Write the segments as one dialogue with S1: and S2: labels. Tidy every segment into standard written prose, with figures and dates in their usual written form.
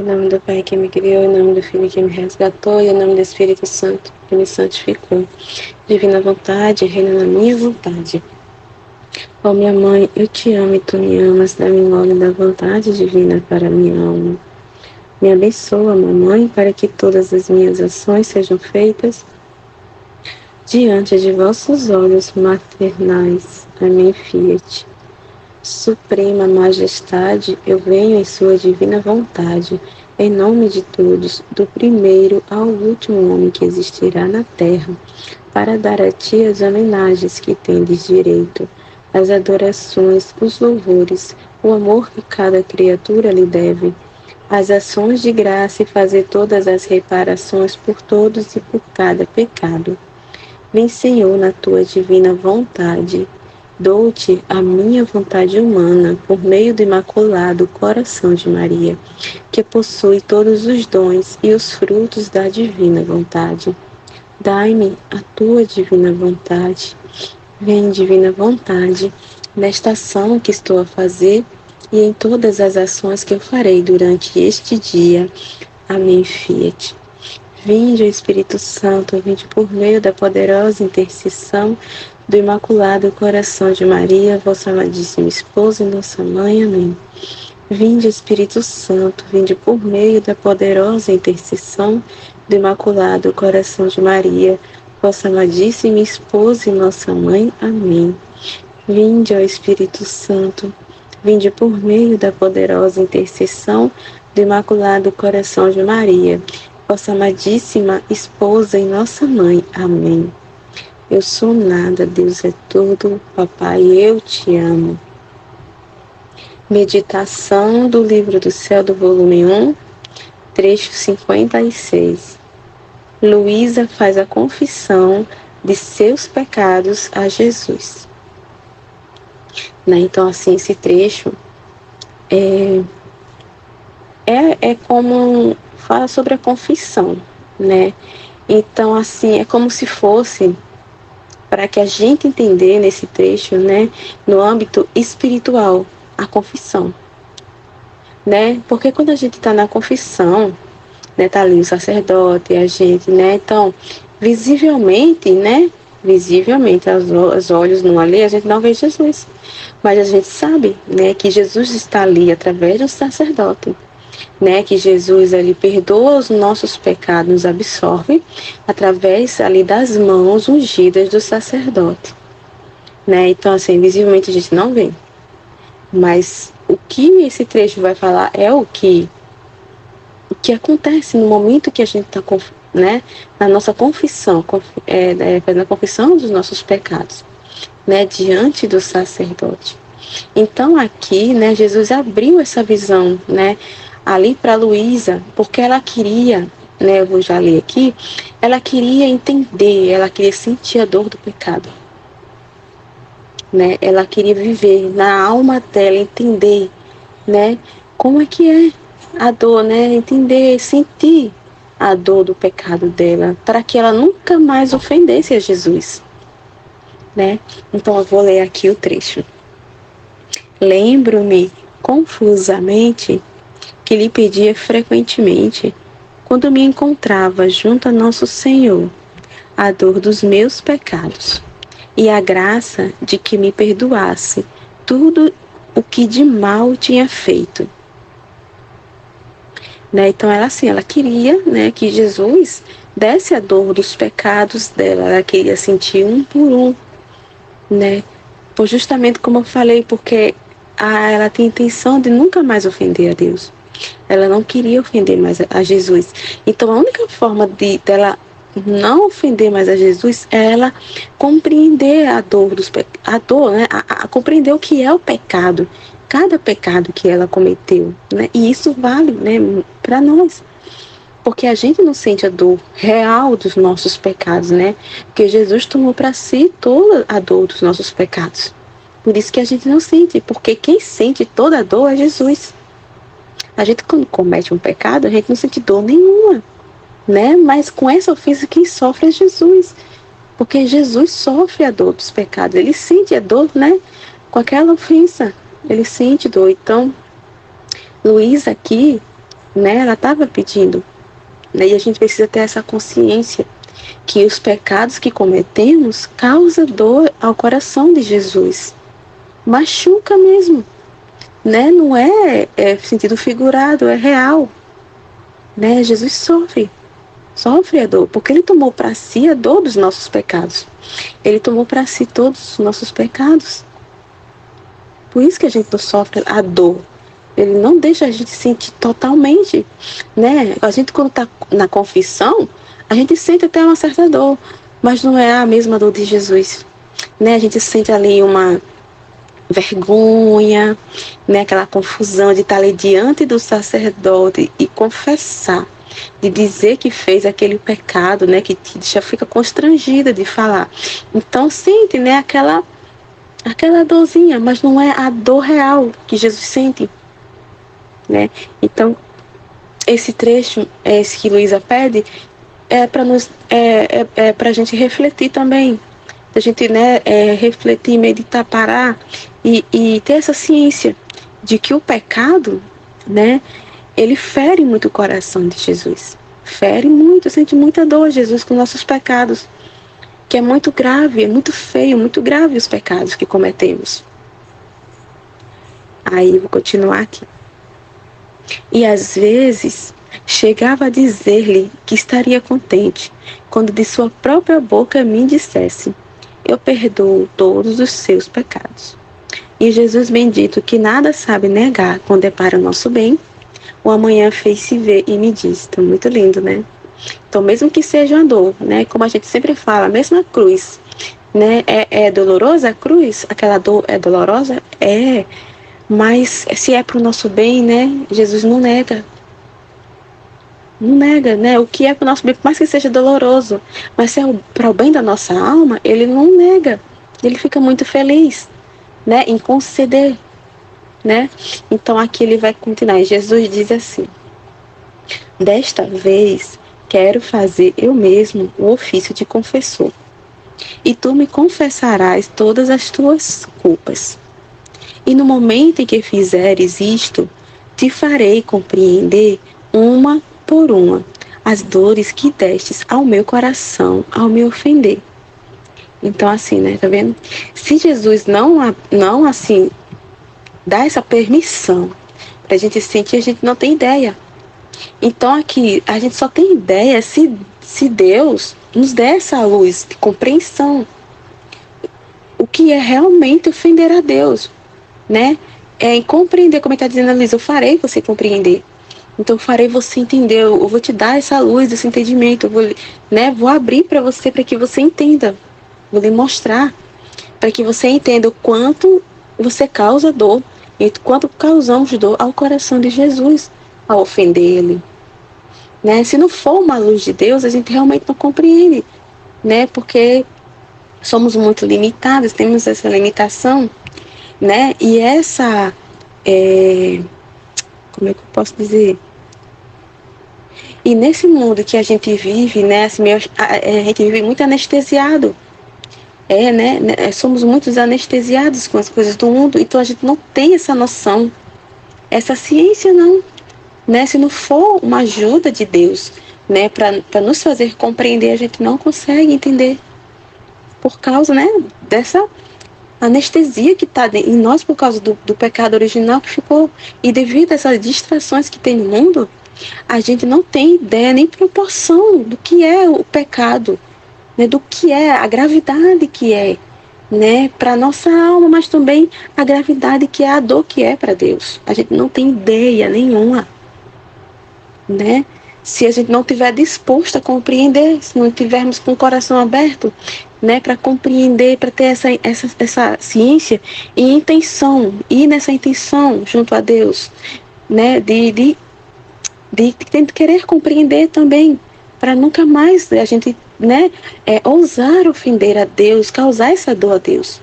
S1: Em nome do Pai que me criou, em nome do Filho que me resgatou, e em nome do Espírito Santo que me santificou. Divina vontade, reina na minha vontade. Ó minha mãe, eu te amo e tu me amas, dá-me logo da vontade divina para a minha alma. Me abençoa, mamãe, para que todas as minhas ações sejam feitas diante de vossos olhos maternais. Amém, Fiat. Suprema Majestade, eu venho em sua divina vontade, em nome de todos, do primeiro ao último homem que existirá na terra, para dar a ti as homenagens que tendes direito, as adorações, os louvores, o amor que cada criatura lhe deve, as ações de graça e fazer todas as reparações por todos e por cada pecado. Vem, Senhor, na tua divina vontade. Dou-te a minha vontade humana por meio do imaculado coração de Maria, que possui todos os dons e os frutos da divina vontade. Dai-me a tua divina vontade. Vem, divina vontade, nesta ação que estou a fazer e em todas as ações que eu farei durante este dia. Amém, Fiat. Vinde, ó Espírito Santo, vinde por meio da poderosa intercessão do Imaculado Coração de Maria, vossa amadíssima esposa e nossa mãe. Amém. Vinde, Espírito Santo, vinde por meio da poderosa intercessão do Imaculado Coração de Maria, vossa amadíssima esposa e nossa mãe. Amém. Vinde, ó Espírito Santo, vinde por meio da poderosa intercessão do Imaculado Coração de Maria, vossa amadíssima esposa e nossa mãe. Amém. Eu sou nada, Deus é tudo, Papai, eu te amo. Meditação do Livro do Céu do volume 1, trecho 56. Luísa faz a confissão de seus pecados a Jesus. Então, assim, esse trecho é como fala sobre a confissão, né? Então, assim, é como se fosse para que a gente entender nesse trecho, né, no âmbito espiritual, a confissão, né? Porque quando a gente está na confissão, né, tá ali o sacerdote, a gente, né? Então, visivelmente, né? Visivelmente, aos olhos não ali, a gente não vê Jesus, mas a gente sabe, né, que Jesus está ali através do sacerdote. Né, que Jesus ali perdoa os nossos pecados, nos absorve através ali das mãos ungidas do sacerdote, né? Então, assim, visivelmente a gente não vê, mas o que esse trecho vai falar é o que acontece no momento que a gente está, né, na nossa confissão, fazendo a confissão dos nossos pecados, né, diante do sacerdote. Então, aqui, né, Jesus abriu essa visão, né, ali para Luísa, porque ela queria, né, eu vou já ler aqui, ela queria entender, ela queria sentir a dor do pecado, né, ela queria viver na alma dela, entender, né, como é que é a dor, né, entender, sentir a dor do pecado dela, para que ela nunca mais ofendesse a Jesus, né. Então eu vou ler aqui o trecho. Lembro-me confusamente que lhe pedia frequentemente, quando me encontrava junto a Nosso Senhor, a dor dos meus pecados e a graça de que me perdoasse tudo o que de mal tinha feito. Né? Então ela queria, né, que Jesus desse a dor dos pecados dela, ela queria sentir um por um, né? Por justamente como eu falei, porque ela tem a intenção de nunca mais ofender a Deus. Ela não queria ofender mais a Jesus. Então a única forma dela não ofender mais a Jesus é ela compreender a dor dos pecados, né? A compreender o que é o pecado, cada pecado que ela cometeu, né? E isso vale, né, para nós, porque a gente não sente a dor real dos nossos pecados, né? Porque Jesus tomou para si toda a dor dos nossos pecados. Por isso que a gente não sente, porque quem sente toda a dor é Jesus. A gente, quando comete um pecado, a gente não sente dor nenhuma, né? Mas com essa ofensa, quem sofre é Jesus. Porque Jesus sofre a dor dos pecados. Ele sente a dor, né? Com aquela ofensa, ele sente dor. Então, Luísa aqui, né? Ela estava pedindo, né? E a gente precisa ter essa consciência que os pecados que cometemos causam dor ao coração de Jesus. Machuca mesmo, né? Não é sentido figurado, é real, né? Jesus sofre a dor, porque ele tomou para si a dor dos nossos pecados. Ele tomou para si todos os nossos pecados. Por isso que a gente não sofre a dor. Ele não deixa a gente sentir totalmente, né? A gente, quando está na confissão, a gente sente até uma certa dor, mas não é a mesma dor de Jesus, né? A gente sente ali uma vergonha, né? Aquela confusão de estar ali diante do sacerdote e confessar, de dizer que fez aquele pecado, né? Que já fica constrangida de falar. Então sente, né? Aquela dorzinha, mas não é a dor real que Jesus sente, né? Então, esse trecho, esse que Luísa pede, é para a gente refletir também, a gente, né, refletir, meditar, parar e ter essa ciência de que o pecado, né, ele fere muito o coração de Jesus, fere muito, sente muita dor Jesus com nossos pecados, que é muito grave, é muito feio, muito grave os pecados que cometemos. Aí vou continuar aqui. E às vezes chegava a dizer-lhe que estaria contente, quando de sua própria boca me dissesse: eu perdoo todos os seus pecados. E Jesus bendito, que nada sabe negar quando é para o nosso bem, o amanhã fez-se ver e me disse. Então, muito lindo, né? Então, mesmo que seja uma dor, né? Como a gente sempre fala, mesmo a cruz, né? É dolorosa a cruz? Aquela dor é dolorosa? É. Mas se é para o nosso bem, né? Jesus não nega. Não nega, né? O que é para o nosso bem, por mais que seja doloroso, mas se é para o bem da nossa alma, ele não nega. Ele fica muito feliz, né? Em conceder, né? Então aqui ele vai continuar. E Jesus diz assim: desta vez quero fazer eu mesmo o ofício de confessor, e tu me confessarás todas as tuas culpas. E no momento em que fizeres isto, te farei compreender uma por uma as dores que destes ao meu coração ao me ofender. Então assim, né, tá vendo? Se Jesus não assim dá essa permissão pra gente sentir, a gente não tem ideia. Então aqui a gente só tem ideia se Deus nos der essa luz de compreensão. O que é realmente ofender a Deus, né? É em compreender, como está dizendo a Luísa, eu farei você compreender. Então eu farei você entender, eu vou te dar essa luz, esse entendimento, vou abrir para você para que você entenda. Vou lhe mostrar para que você entenda o quanto você causa dor e quanto causamos dor ao coração de Jesus ao ofender Ele. Né? Se não for uma luz de Deus, a gente realmente não compreende, né? Porque somos muito limitados, temos essa limitação, né? E essa, como é que eu posso dizer? E nesse mundo que a gente vive, né? Assim, a gente vive muito anestesiado. Somos muito anestesiados com as coisas do mundo, então a gente não tem essa noção, essa ciência não, né? Se não for uma ajuda de Deus, né, para nos fazer compreender, a gente não consegue entender, por causa, né, dessa anestesia que está em nós por causa do pecado original que ficou, e devido a essas distrações que tem no mundo, a gente não tem ideia nem proporção do que é o pecado, né, do que é a gravidade que é, né, para nossa alma, mas também a gravidade que é a dor que é para Deus. A gente não tem ideia nenhuma, né? Se a gente não estiver disposto a compreender, se não estivermos com o coração aberto, né, para compreender, para ter essa ciência e intenção, ir nessa intenção junto a Deus, né, de querer compreender também, para nunca mais a gente, né, ousar ofender a Deus, causar essa dor a Deus.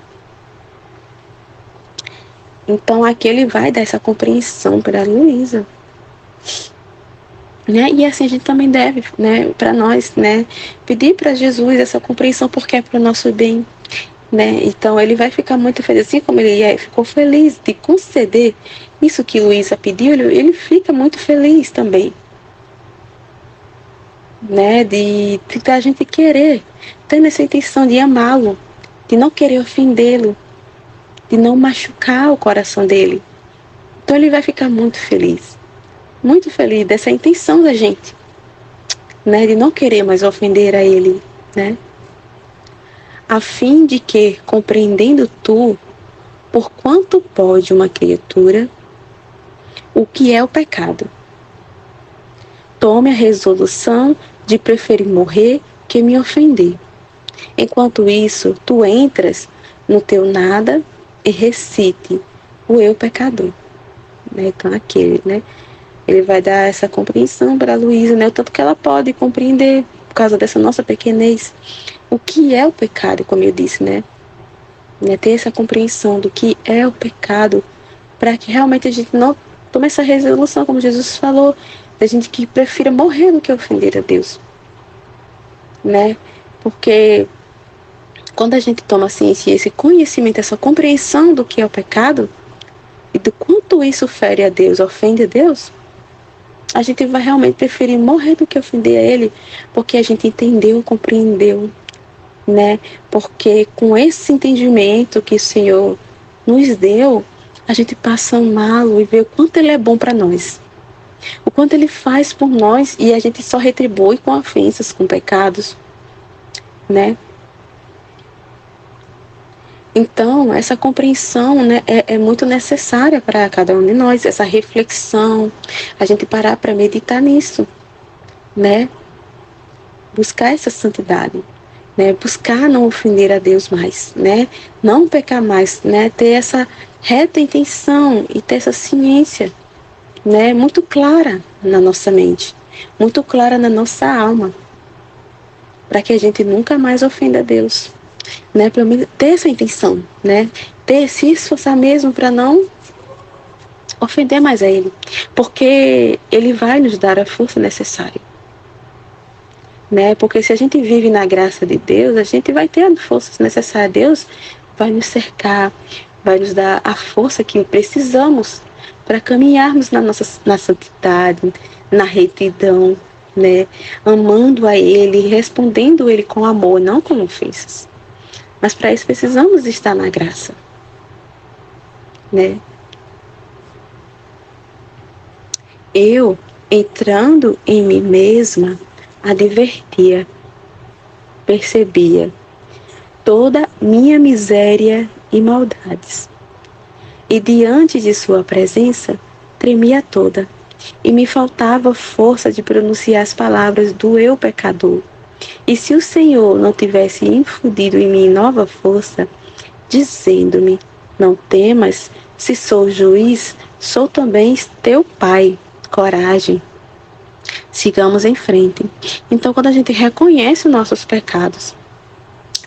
S1: Então aqui ele vai dar essa compreensão para a Luísa. Né? E assim a gente também deve, né, para nós, né, pedir para Jesus essa compreensão, porque é para o nosso bem, né? Então ele vai ficar muito feliz, assim como ele ficou feliz de conceder isso que Luísa pediu, ele fica muito feliz também, né? De a gente querer, tendo essa intenção de amá-lo, de não querer ofendê-lo, de não machucar o coração dele. Então ele vai ficar muito feliz dessa intenção da gente, né? De não querer mais ofender a ele, né? A fim de que, compreendendo tu, por quanto pode uma criatura, o que é o pecado, tome a resolução de preferir morrer que me ofender. Enquanto isso, tu entras no teu nada e recite o eu pecador. Né? Então aquele, né? Ele vai dar essa compreensão para a Luísa, né? O tanto que ela pode compreender por causa dessa nossa pequenez. O que é o pecado, como eu disse, né? Ter essa compreensão do que é o pecado, para que realmente a gente não tome essa resolução, como Jesus falou, da gente que prefira morrer do que ofender a Deus, né? Porque quando a gente toma ciência, esse conhecimento, essa compreensão do que é o pecado e do quanto isso fere a Deus, ofende a Deus, a gente vai realmente preferir morrer do que ofender a Ele, porque a gente entendeu, compreendeu, né? Porque com esse entendimento que o Senhor nos deu, a gente passa a amá-lo e ver o quanto Ele é bom para nós. O quanto Ele faz por nós e a gente só retribui com ofensas, com pecados, né? Então, essa compreensão, né, é muito necessária para cada um de nós, essa reflexão, a gente parar para meditar nisso, né? Buscar essa santidade, né? Buscar não ofender a Deus mais, né? Não pecar mais, né? Ter essa reta intenção e ter essa ciência, né? Muito clara na nossa mente, muito clara na nossa alma, para que a gente nunca mais ofenda a Deus. Né, pelo menos ter essa intenção, né, se esforçar mesmo para não ofender mais a Ele, porque Ele vai nos dar a força necessária, né, porque se a gente vive na graça de Deus, a gente vai ter as forças necessárias. Deus vai nos cercar, vai nos dar a força que precisamos para caminharmos na santidade, na retidão, né, amando a Ele, respondendo a Ele com amor, não com ofensas. Mas para isso precisamos estar na graça, né? Eu, entrando em mim mesma, advertia, percebia toda minha miséria e maldades. E diante de sua presença, tremia toda, e me faltava força de pronunciar as palavras do eu pecador. E se o Senhor não tivesse infundido em mim nova força, dizendo-me, não temas, se sou juiz, sou também teu pai, coragem. Sigamos em frente. Então, quando a gente reconhece os nossos pecados,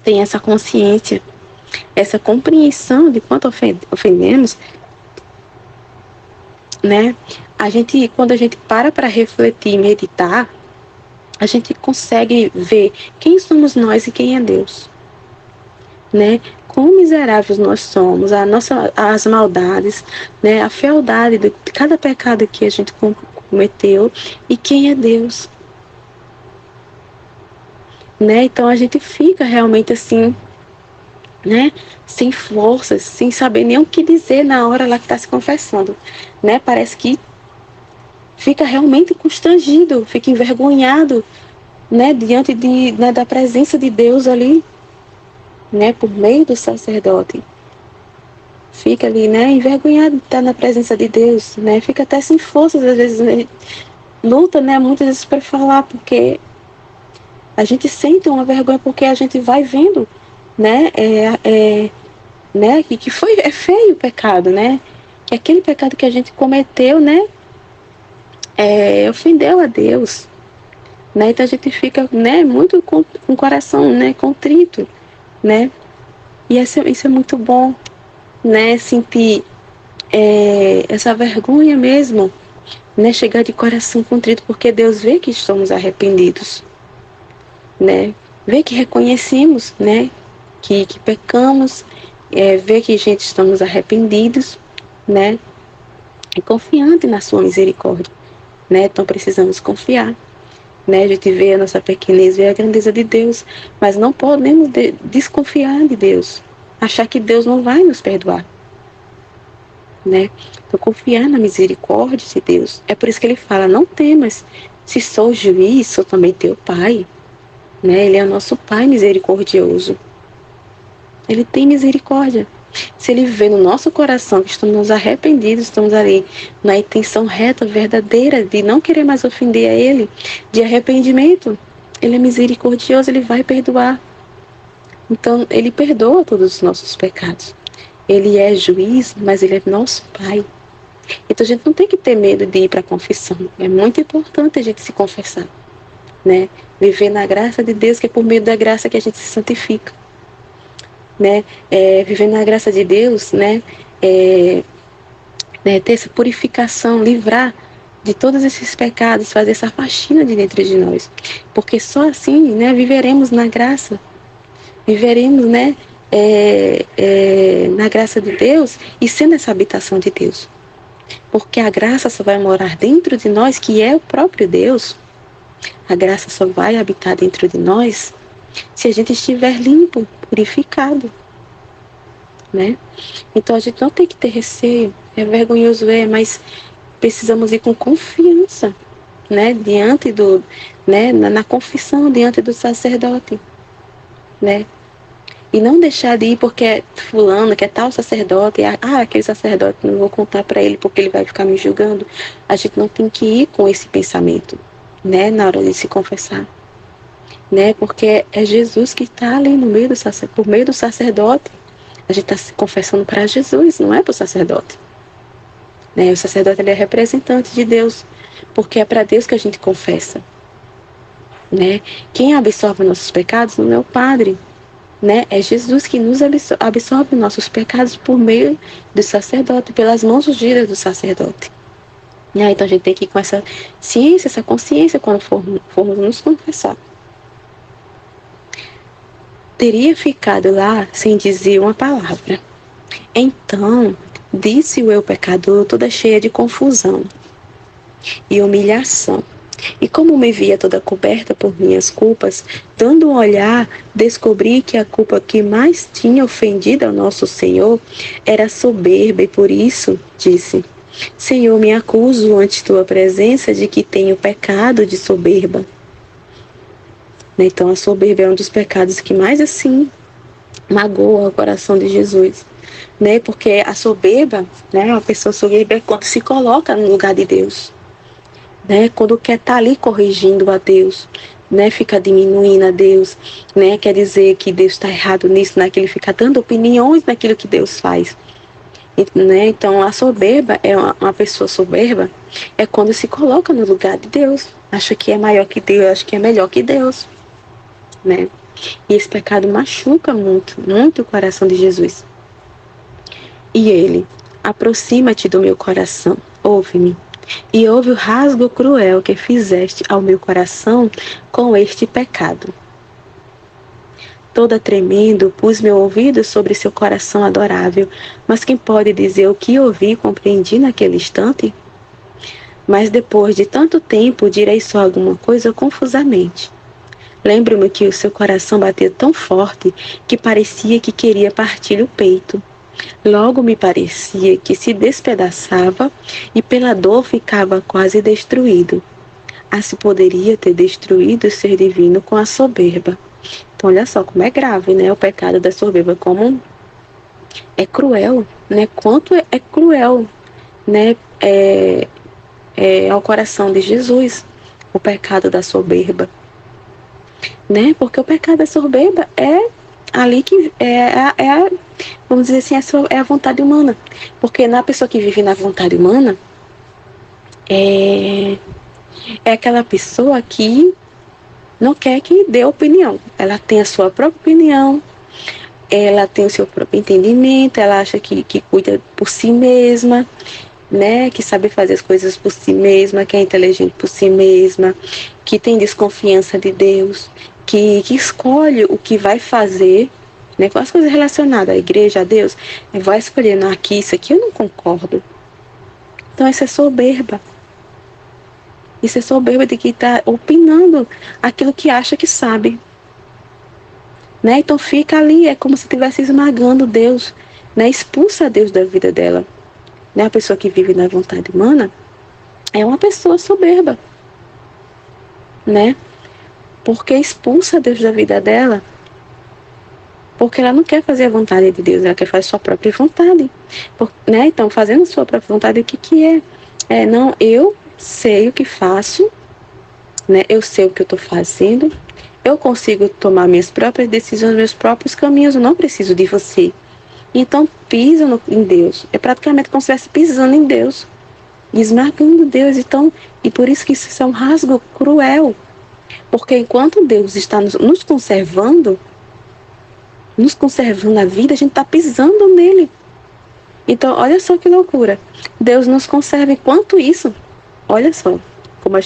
S1: tem essa consciência, essa compreensão de quanto ofendemos, né? Quando a gente para refletir e meditar, a gente consegue ver quem somos nós e quem é Deus, né? Quão miseráveis nós somos, as maldades, né? A fealdade de cada pecado que a gente cometeu e quem é Deus, né? Então a gente fica realmente assim, né? Sem forças, sem saber nem o que dizer na hora lá que está se confessando, né? Parece que fica realmente constrangido, fica envergonhado, né, diante da presença de Deus ali, né, por meio do sacerdote. Fica ali, né, envergonhado de estar na presença de Deus, né, fica até sem forças, às vezes, né, luta, né, muitas vezes para falar, porque a gente sente uma vergonha, porque a gente vai vendo, né, né, que é feio o pecado, né, que aquele pecado que a gente cometeu, né, ofendeu a Deus, né? Então a gente fica, né, muito com o coração, né, contrito, né? E isso é muito bom, né? Sentir essa vergonha mesmo, né? Chegar de coração contrito, porque Deus vê que estamos arrependidos, né? Vê que reconhecemos, né? Que pecamos, vê que estamos arrependidos, né? e confiante na sua misericórdia, né? Então precisamos confiar, né? A gente vê a nossa pequenez, vê a grandeza de Deus, mas não podemos desconfiar de Deus, achar que Deus não vai nos perdoar, né? Então confiar na misericórdia de Deus. É por isso que ele fala: não temas, se sou juiz, sou também teu pai, né? Ele é o nosso pai misericordioso. Ele tem misericórdia. Se ele vê no nosso coração que estamos arrependidos, estamos ali na intenção reta, verdadeira, de não querer mais ofender a ele, de arrependimento, ele é misericordioso, ele vai perdoar. Então, ele perdoa todos os nossos pecados. Ele é juiz, mas ele é nosso pai. Então, a gente não tem que ter medo de ir para a confissão. É muito importante a gente se confessar, né? Viver na graça de Deus, que é por meio da graça que a gente se santifica, né? Viver na graça de Deus, né? Ter essa purificação, livrar de todos esses pecados, fazer essa faxina de dentro de nós, porque só assim, né, viveremos na graça, viveremos, né, na graça de Deus e sendo essa habitação de Deus, porque a graça só vai morar dentro de nós, que é o próprio Deus. A graça só vai habitar dentro de nós se a gente estiver limpo, purificado, né? Então a gente não tem que ter receio, é vergonhoso, mas precisamos ir com confiança, né? Diante do, né? Na confissão, diante do sacerdote, né? E não deixar de ir porque fulano, que é tal sacerdote, aquele sacerdote, não vou contar para ele porque ele vai ficar me julgando. A gente não tem que ir com esse pensamento, né? Na hora de se confessar, né? Porque é Jesus que está ali no meio do por meio do sacerdote. A gente está se confessando para Jesus, não é para o sacerdote, né? O sacerdote, ele é representante de Deus, porque é para Deus que a gente confessa, né? Quem absorve nossos pecados não é o Padre, né? É Jesus que nos absorve nossos pecados por meio do sacerdote, pelas mãos ungidas do sacerdote. Então a gente tem que ir com essa ciência, essa consciência quando formos nos confessar. Teria ficado lá sem dizer uma palavra. Então, disse o eu pecador, toda cheia de confusão e humilhação. E como me via toda coberta por minhas culpas, dando um olhar, descobri que a culpa que mais tinha ofendido ao nosso Senhor era a soberba, e por isso disse: Senhor, me acuso ante tua presença de que tenho pecado de soberba. Então a soberba é um dos pecados que mais assim magoa o coração de Jesus, né? Porque a soberba, né? Uma pessoa soberba é quando se coloca no lugar de Deus, né? Quando quer estar ali corrigindo a Deus, né? Fica diminuindo a Deus, né? Quer dizer que Deus está errado nisso, naquilo, fica dando opiniões naquilo que Deus faz, né? Então a soberba uma pessoa soberba é quando se coloca no lugar de Deus, acha que é maior que Deus, acha que é melhor que Deus, né? E esse pecado machuca muito, muito o coração de Jesus. E ele: aproxima-te do meu coração, ouve-me, e ouve o rasgo cruel que fizeste ao meu coração com este pecado. Toda tremendo, pus meu ouvido sobre seu coração adorável, mas quem pode dizer o que ouvi e compreendi naquele instante? Mas depois de tanto tempo direi só alguma coisa confusamente. Lembro-me que o seu coração batia tão forte que parecia que queria partir o peito. Logo me parecia que se despedaçava e pela dor ficava quase destruído. Se poderia ter destruído o ser divino com a soberba. Então olha só como é grave, né? O pecado da soberba, como é cruel, né? Quanto é cruel, né? Ao coração de Jesus, o pecado da soberba, né? Porque o pecado da soberba é ali que vamos dizer assim, é a vontade humana. Porque na pessoa que vive na vontade humana é aquela pessoa que não quer que dê opinião. Ela tem a sua própria opinião, ela tem o seu próprio entendimento, ela acha que cuida por si mesma, né? Que sabe fazer as coisas por si mesma, que é inteligente por si mesma, que tem desconfiança de Deus, que escolhe o que vai fazer, né? Com as coisas relacionadas à igreja, a Deus, vai escolher, não, aqui, isso aqui eu não concordo. Então isso é soberba. Isso é soberba de que está opinando aquilo que acha que sabe. Né? Então fica ali, é como se estivesse esmagando Deus, né? Expulsa Deus da vida dela. Né? A pessoa que vive na vontade humana é uma pessoa soberba, né? Porque expulsa Deus da vida dela, porque ela não quer fazer a vontade de Deus, ela quer fazer a sua própria vontade. Né? Então, fazendo a sua própria vontade, o que é? Não, eu sei o que faço, né? Eu sei o que eu estou fazendo, eu consigo tomar minhas próprias decisões, meus próprios caminhos, eu não preciso de você. Então, pisa em Deus. É praticamente como se estivesse pisando em Deus, esmagando Deus. Então, e por isso que isso é um rasgo cruel. Porque enquanto Deus está nos conservando a vida, a gente está pisando nele. Então, olha só que loucura. Deus nos conserva enquanto isso. Olha só como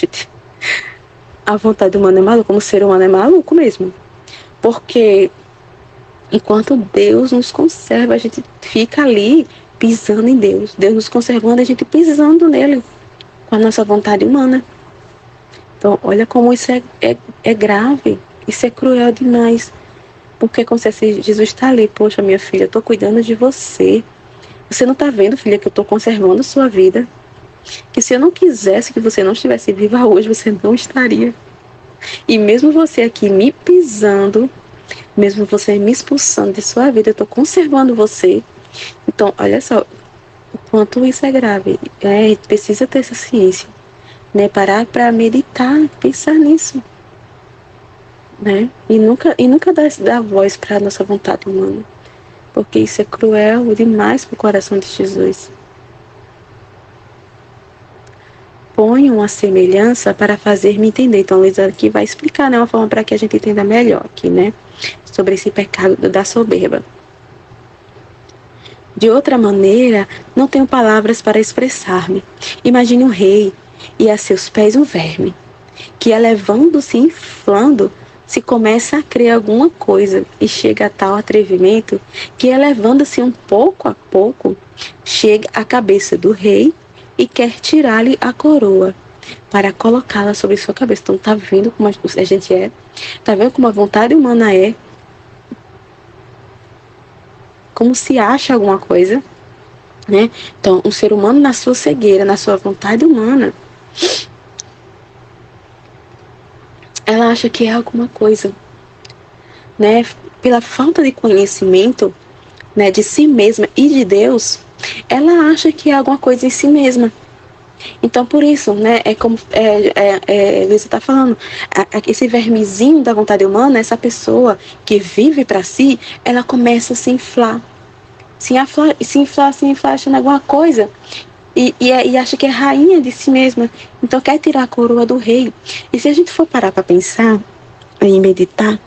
S1: a vontade humana é maluca, como o ser humano é maluco mesmo. Porque enquanto Deus nos conserva, a gente fica ali pisando em Deus. Deus nos conservando, a gente pisando nele com a nossa vontade humana. Então, olha como isso é grave. Isso é cruel demais. Porque como se Jesus está ali, poxa, minha filha, eu estou cuidando de você. Você não está vendo, filha, que eu estou conservando a sua vida? Que se eu não quisesse que você não estivesse viva hoje, você não estaria. E mesmo você aqui me pisando, mesmo você me expulsando de sua vida, eu estou conservando você. Então, olha só o quanto isso é grave. Precisa ter essa ciência, né? Parar para meditar, pensar nisso, né? E nunca dar voz para a nossa vontade humana, porque isso é cruel demais para o coração de Jesus. Põe uma semelhança para fazer-me entender. Então, Luísa aqui vai explicar, né, uma forma para que a gente entenda melhor aqui, né, sobre esse pecado da soberba. De outra maneira, não tenho palavras para expressar-me. Imagine um rei e a seus pés um verme, que elevando-se e inflando, se começa a crer alguma coisa e chega a tal atrevimento que, elevando-se um pouco a pouco, chega à cabeça do rei e quer tirar-lhe a coroa para colocá-la sobre sua cabeça. Então, tá vendo como a gente é? Tá vendo como a vontade humana é? Como se acha alguma coisa, né? Então, um ser humano na sua cegueira, na sua vontade humana, ela acha que é alguma coisa, né? Pela falta de conhecimento, né, de si mesma e de Deus, ela acha que é alguma coisa em si mesma. Então, por isso, né, é como Luísa está falando, esse vermezinho da vontade humana, essa pessoa que vive para si, ela começa a se inflar, achando alguma coisa, e acha que é rainha de si mesma, então quer tirar a coroa do rei. E se a gente for parar para pensar e meditar,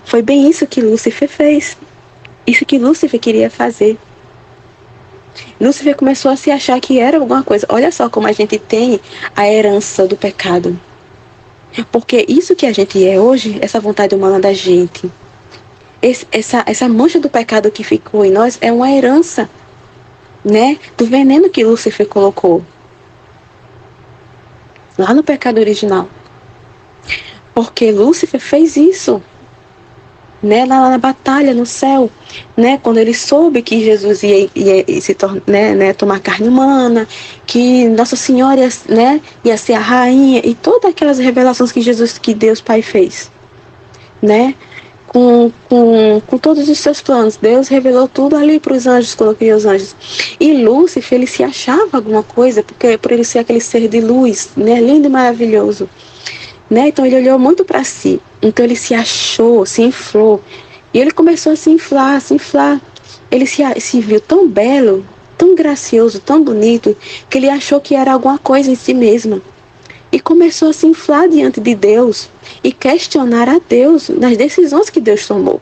S1: foi bem isso que Lúcifer fez, isso que Lúcifer queria fazer. Lúcifer começou a se achar que era alguma coisa. Olha só como a gente tem a herança do pecado. Porque isso que a gente é hoje, essa vontade humana da gente, essa mancha do pecado que ficou em nós, é uma herança, né, do veneno que Lúcifer colocou lá no pecado original. Porque Lúcifer fez isso, né, lá na batalha no céu, né, quando ele soube que Jesus ia se tornar, né, tomar carne humana, que Nossa Senhora ia ser a rainha, e todas aquelas revelações que Deus Pai fez, né, com todos os seus planos. Deus revelou tudo ali para os anjos, quando criou os anjos. E Lúcifer, ele se achava alguma coisa, porque por ele ser aquele ser de luz, né, lindo e maravilhoso, né, então ele olhou muito para si. Então ele se achou, se inflou. E ele começou a se inflar. Ele se viu tão belo, tão gracioso, tão bonito, que ele achou que era alguma coisa em si mesmo. E começou a se inflar diante de Deus e questionar a Deus nas decisões que Deus tomou.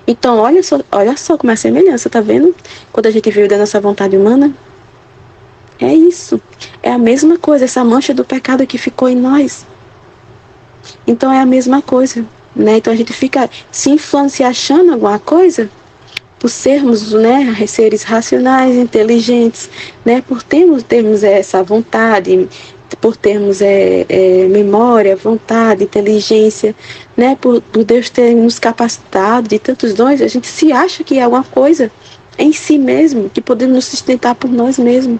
S1: Então, olha só como é a semelhança, tá vendo? Quando a gente vive da nossa vontade humana. É isso. É a mesma coisa, essa mancha do pecado que ficou em nós. Então é a mesma coisa, né? Então a gente fica se inflando, se achando alguma coisa, por sermos, né, seres racionais, inteligentes, né, por termos essa vontade, por termos memória, vontade, inteligência, né, por Deus ter nos capacitado de tantos dons, a gente se acha que é alguma coisa em si mesmo, que podemos nos sustentar por nós mesmos.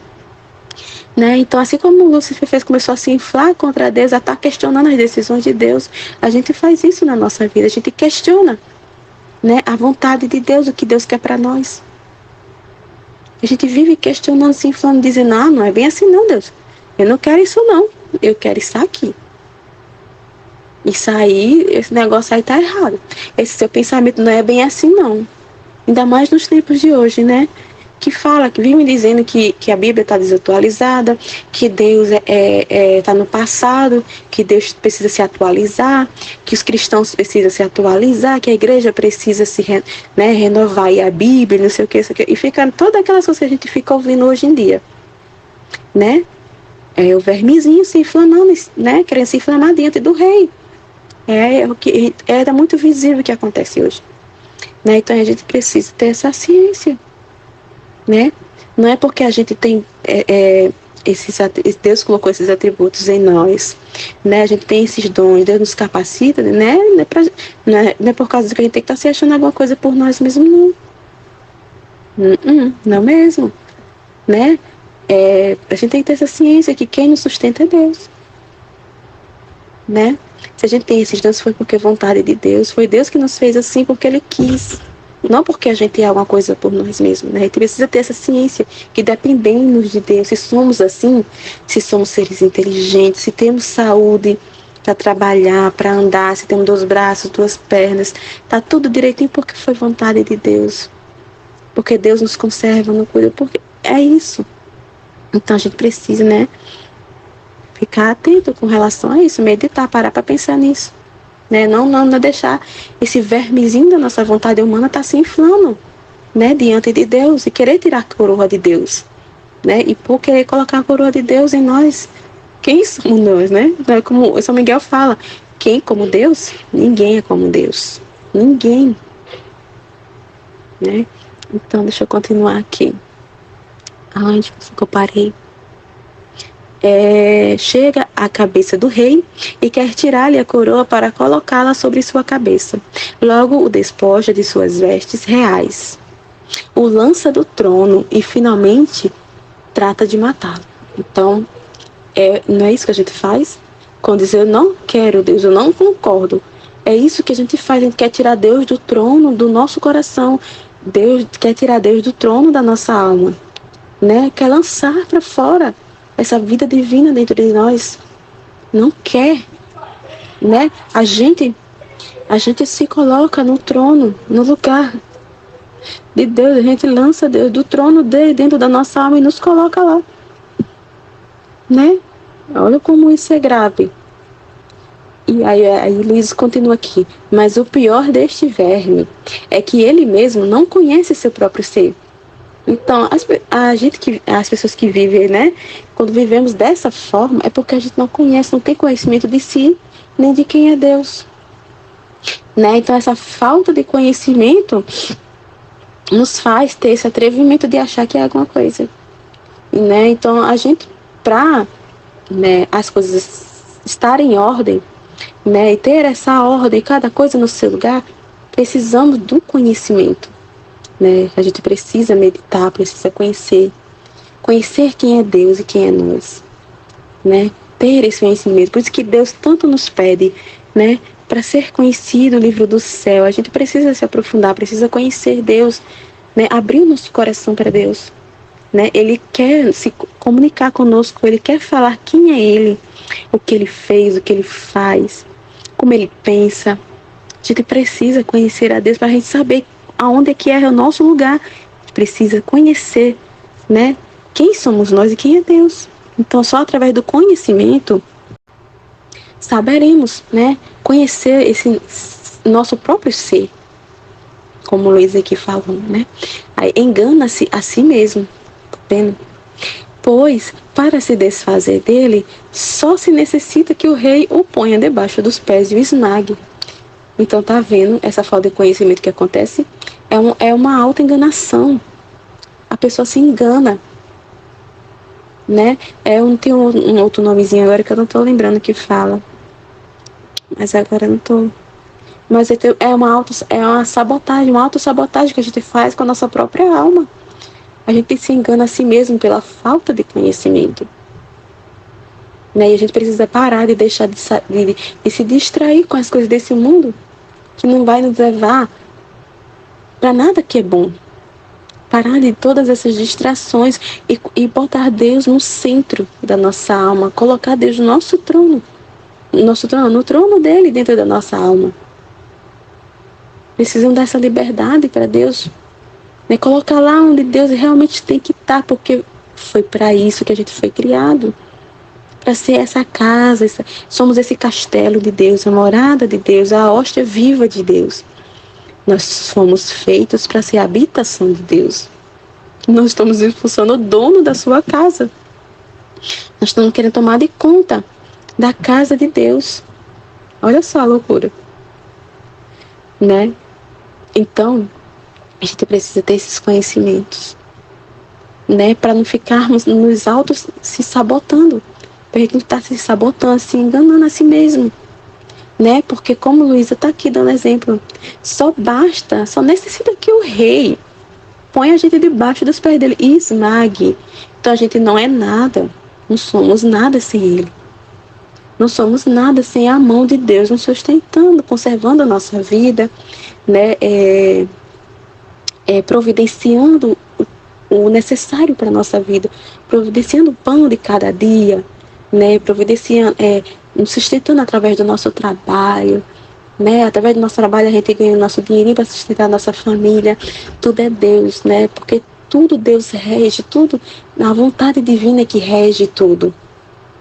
S1: Né? Então, assim como Lúcifer começou a se inflar contra Deus, a estar questionando as decisões de Deus, a gente faz isso na nossa vida, a gente questiona, né, a vontade de Deus, o que Deus quer para nós. A gente vive questionando, se inflando, dizendo, não é bem assim não, Deus. Eu não quero isso não, eu quero isso aqui. Isso aí, esse negócio aí tá errado. Esse seu pensamento não é bem assim não. Ainda mais nos tempos de hoje, né? Que fala, que vive me dizendo que a Bíblia está desatualizada, que Deus está no passado, que Deus precisa se atualizar, que os cristãos precisam se atualizar, que a igreja precisa se renovar e a Bíblia, não sei o que, e fica toda aquela coisa que a gente fica ouvindo hoje em dia, né? O vermezinho se inflamando, né? Querendo se inflamar diante do rei. O que é muito visível o que acontece hoje, né? Então a gente precisa ter essa ciência. Né? Não é porque a gente tem Deus colocou esses atributos em nós, né? A gente tem esses dons, Deus nos capacita, né? Não é por causa que a gente tem que estar se achando alguma coisa por nós mesmos, não. Não mesmo, né? A gente tem que ter essa ciência que quem nos sustenta é Deus, né? Se a gente tem esses dons foi porque é vontade de Deus, foi Deus que nos fez assim porque Ele quis. Não porque a gente é alguma coisa por nós mesmos, né? A gente precisa ter essa ciência que dependemos de Deus. Se somos assim, se somos seres inteligentes, se temos saúde para trabalhar, para andar, se temos 2 braços, 2 pernas, tá tudo direitinho porque foi vontade de Deus. Porque Deus nos conserva, nos cuida, porque é isso. Então a gente precisa, né, ficar atento com relação a isso, meditar, parar para pensar nisso. Né? Não deixar esse vermezinho da nossa vontade humana estar se inflando, né, diante de Deus e querer tirar a coroa de Deus, né? E por querer colocar a coroa de Deus em nós, quem somos nós, né? Como São Miguel fala, quem como Deus? Ninguém é como Deus, ninguém, né? Então deixa eu continuar aqui. Onde que eu parei? Chega à cabeça do rei e quer tirar-lhe a coroa para colocá-la sobre sua cabeça. Logo o despoja de suas vestes reais, o lança do trono e finalmente trata de matá-lo. Então, não é isso que a gente faz? Quando diz eu não quero Deus, eu não concordo. É isso que a gente faz, a gente quer tirar Deus do trono do nosso coração. Deus quer tirar Deus do trono da nossa alma, né? Quer lançar para fora essa vida divina dentro de nós. Não quer, né? A gente se coloca no trono, no lugar de Deus. A gente lança Deus do trono dele dentro da nossa alma e nos coloca lá, né? Olha como isso é grave. E aí Luiz continua aqui. Mas o pior deste verme é que ele mesmo não conhece seu próprio ser. Então, as pessoas que vivem, né? Quando vivemos dessa forma, é porque a gente não conhece, não tem conhecimento de si, nem de quem é Deus. Né? Então, essa falta de conhecimento nos faz ter esse atrevimento de achar que é alguma coisa. Né? Então, a gente, para, né, as coisas estarem em ordem, né, e ter essa ordem, cada coisa no seu lugar, precisamos do conhecimento. Né? A gente precisa meditar, precisa conhecer quem é Deus e quem é nós, né? Ter esse conhecimento. Por isso que Deus tanto nos pede, né? Para ser conhecido o livro do céu, a gente precisa se aprofundar, precisa conhecer Deus, né? Abrir o nosso coração para Deus, né? Ele quer se comunicar conosco, Ele quer falar quem é Ele, o que Ele fez, o que Ele faz, como Ele pensa. A gente precisa conhecer a Deus para a gente saber aonde é que é o nosso lugar. A gente precisa conhecer, né, quem somos nós e quem é Deus. Então, só através do conhecimento saberemos, né, conhecer esse nosso próprio ser, como o Luiz aqui falou, né? Aí engana-se a si mesmo, tá vendo? Pois, para se desfazer dele, só se necessita que o rei o ponha debaixo dos pés e o esmague. Então, tá vendo essa falta de conhecimento que acontece? É uma autoenganação. A pessoa se engana, né? Tem um outro nomezinho agora que eu não estou lembrando que fala. Mas agora eu não estou. Mas é uma sabotagem, uma autossabotagem que a gente faz com a nossa própria alma. A gente se engana a si mesmo pela falta de conhecimento. Né? E a gente precisa parar de deixar de se distrair com as coisas desse mundo, que não vai nos levar para nada que é bom. Parar de todas essas distrações e botar Deus no centro da nossa alma. Colocar Deus no nosso trono. No trono dele, dentro da nossa alma. Precisamos dessa liberdade para Deus. Né? Colocar lá onde Deus realmente tem que estar, porque foi para isso que a gente foi criado. Para ser essa casa, somos esse castelo de Deus, a morada de Deus, a hóstia viva de Deus. Nós fomos feitos para ser a habitação de Deus. Nós estamos expulsando o dono da sua casa. Nós estamos querendo tomar de conta da casa de Deus. Olha só a loucura. Né? Então, a gente precisa ter esses conhecimentos. Né? Para não ficarmos nos autos se sabotando. Para a gente não estar se sabotando, se enganando a si mesmo. Né? Porque como Luísa está aqui dando exemplo, só necessita que o rei põe a gente debaixo dos pés dele e esmague. Então a gente não é nada, não somos nada sem ele. Não somos nada sem a mão de Deus nos sustentando, conservando a nossa vida, né? Providenciando o necessário para a nossa vida, providenciando o pão de cada dia, né? Providenciando, nos sustentando através do nosso trabalho, né? Através do nosso trabalho a gente ganha o nosso dinheirinho para sustentar a nossa família. Tudo é Deus, né? Porque tudo Deus rege, tudo, a vontade divina é que rege tudo.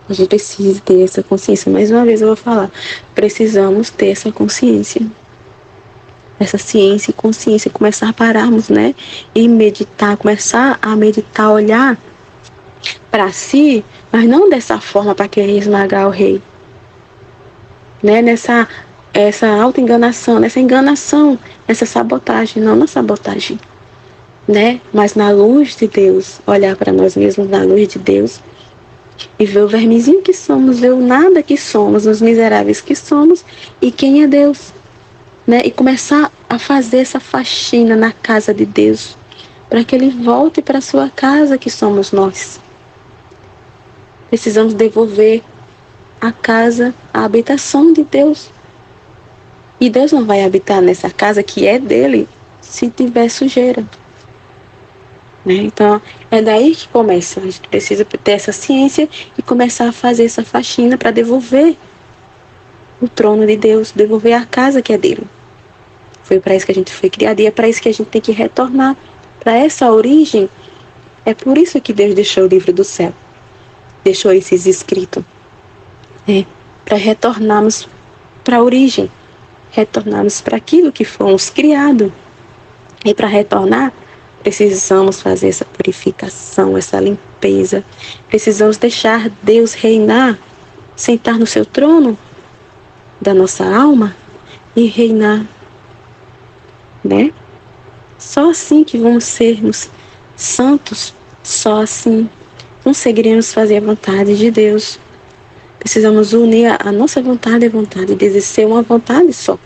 S1: A gente precisa ter essa consciência. Mais uma vez eu vou falar, precisamos ter essa consciência. Essa ciência e consciência, começar a pararmos, né? E meditar, começar a meditar, olhar para si, mas não dessa forma para querer esmagar o rei. Né? Essa autoenganação, nessa enganação, nessa sabotagem, não na sabotagem, né? Mas na luz de Deus, olhar para nós mesmos na luz de Deus e ver o vermezinho que somos, ver o nada que somos, os miseráveis que somos e quem é Deus, né? E começar a fazer essa faxina na casa de Deus, para que Ele volte para a sua casa que somos nós. Precisamos devolver a casa, a habitação de Deus. E Deus não vai habitar nessa casa que é dele se tiver sujeira. Né? Então, é daí que começa. A gente precisa ter essa ciência e começar a fazer essa faxina para devolver o trono de Deus, devolver a casa que é dele. Foi para isso que a gente foi criado e é para isso que a gente tem que retornar. Para essa origem, é por isso que Deus deixou o livro do céu. Deixou esses escritos. Para retornarmos para a origem. Retornarmos para aquilo que fomos criados. E para retornar, precisamos fazer essa purificação, essa limpeza. Precisamos deixar Deus reinar, sentar no seu trono da nossa alma e reinar. Né? Só assim que vamos sermos santos, só assim conseguiremos fazer a vontade de Deus. Precisamos unir a nossa vontade à vontade de Deus, ser uma vontade só.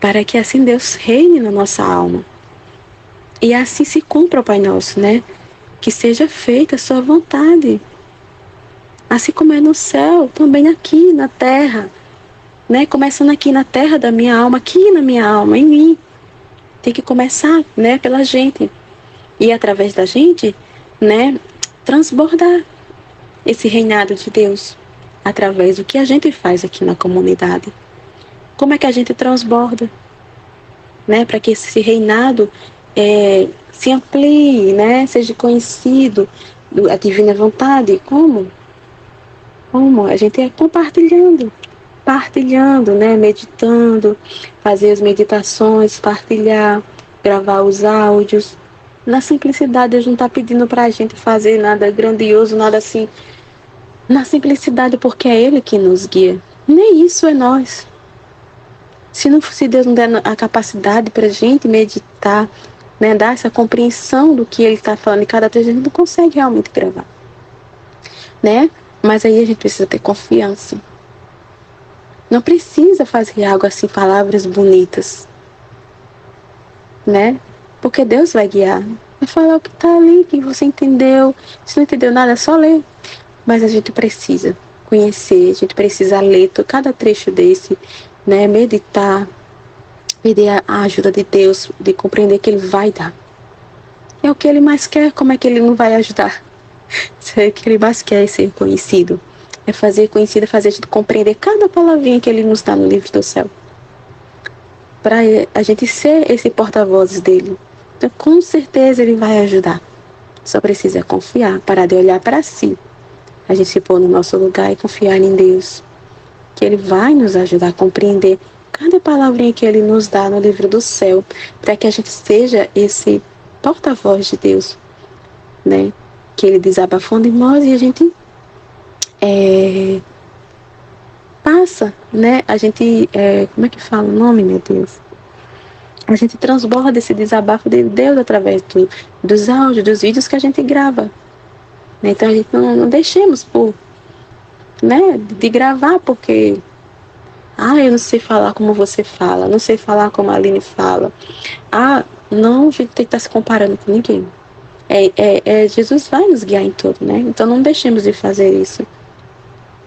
S1: Para que assim Deus reine na nossa alma. E assim se cumpra o Pai Nosso, né? Que seja feita a sua vontade. Assim como é no céu, também aqui na terra. Né? Começando aqui na terra da minha alma, aqui na minha alma, em mim. Tem que começar, né? Pela gente. E através da gente, né? Transbordar esse reinado de Deus. Através do que a gente faz aqui na comunidade. Como é que a gente transborda? Né? Para que esse reinado se amplie, né? Seja conhecido, a divina vontade. Como? A gente é partilhando, né? Meditando, fazer as meditações, partilhar, gravar os áudios. Na simplicidade, Deus não está pedindo para a gente fazer nada grandioso, nada assim. Na simplicidade, porque é Ele que nos guia. Nem isso é nós. Se Deus não der a capacidade para a gente meditar, né, dar essa compreensão do que Ele está falando em cada trecho, a gente não consegue realmente gravar, né? Mas aí a gente precisa ter confiança. Não precisa fazer algo assim, palavras bonitas, né? Porque Deus vai guiar. Vai falar o que está ali, que você entendeu. Se não entendeu nada, é só ler. Mas a gente precisa conhecer, a gente precisa ler cada trecho desse, né? Meditar, pedir a ajuda de Deus, de compreender que Ele vai dar. É o que Ele mais quer, como é que Ele não vai ajudar? Isso é o que Ele mais quer, é ser conhecido. É fazer conhecido, é fazer a gente compreender cada palavrinha que Ele nos dá no livro do céu. Para a gente ser esse porta-voz dEle. Então, com certeza Ele vai ajudar. Só precisa confiar, parar de olhar para si. A gente se pôr no nosso lugar e confiar em Deus. Que Ele vai nos ajudar a compreender cada palavrinha que Ele nos dá no livro do céu. Para que a gente seja esse porta-voz de Deus, né? Que Ele desabafando em nós e a gente passa, né? A gente, como é que fala o nome, meu Deus? A gente transborda esse desabafo de Deus através dos áudios, dos vídeos que a gente grava. Né? Então a gente não deixemos de gravar porque eu não sei falar como você fala, não sei falar como a Aline fala. Não, a gente tem que estar se comparando com ninguém. Jesus vai nos guiar em tudo, né? Então não deixemos de fazer isso,